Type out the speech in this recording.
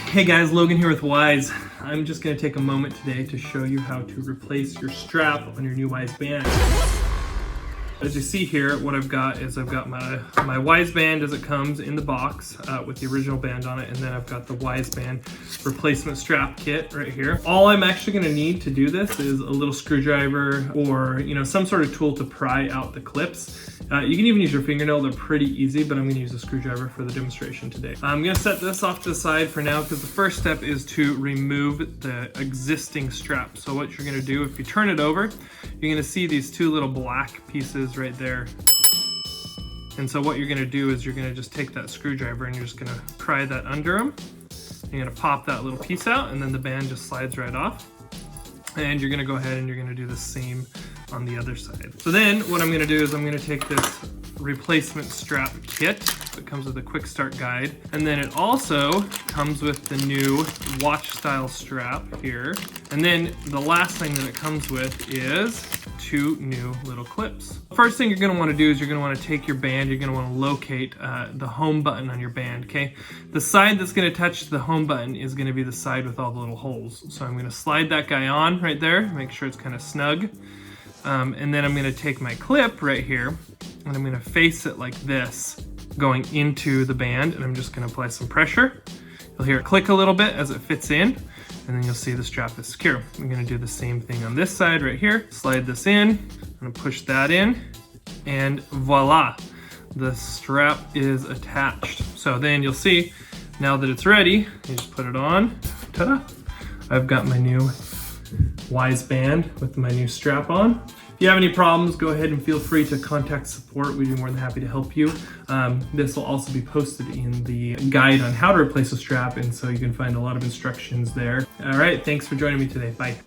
Hey guys, Logan here with Wyze. I'm just going to take a moment today to show you how to replace your strap on your new Wyze Band. As you see here, what I've got is I've got my Wyze Band as it comes in the box with the original band on it, and then I've got the Wyze Band replacement strap kit right here. All I'm actually going to need to do this is a little screwdriver or some sort of tool to pry out the clips. You can even use your fingernail, they're pretty easy, but I'm going to use a screwdriver for the demonstration today. I'm going to set this off to the side for now because the first step is to remove the existing strap. So what you're going to do, if you turn it over, you're going to see these two little black pieces right there. And so what you're going to do is you're going to just take that screwdriver and you're just going to pry that under them. You're going to pop that little piece out and then the band just slides right off. And you're going to go ahead and you're going to do the same on the other side. So then what I'm going to do is I'm going to take this replacement strap kit that comes with a quick start guide, and then it also comes with the new watch style strap here, and then the last thing that it comes with is two new little clips. First thing you're going to want to do is you're going to want to take your band, you're going to want to locate the home button on your band, okay? The side that's going to touch the home button is going to be the side with all the little holes. So I'm going to slide that guy on right there, make sure it's kind of snug. And then I'm going to take my clip right here and I'm going to face it like this going into the band, and I'm just going to apply some pressure. You'll hear it click a little bit as it fits in, and then you'll see the strap is secure. I'm going to do the same thing on this side right here. Slide this in, I'm going to push that in, and voila, the strap is attached. So then you'll see now that it's ready, you just put it on. Ta-da! I've got my new Wyze Band with my new strap on. If you have any problems, go ahead and feel free to contact support. We'd be more than happy to help you. This will also be posted in the guide on how to replace a strap, and so you can find a lot of instructions there. All right, thanks for joining me today. Bye.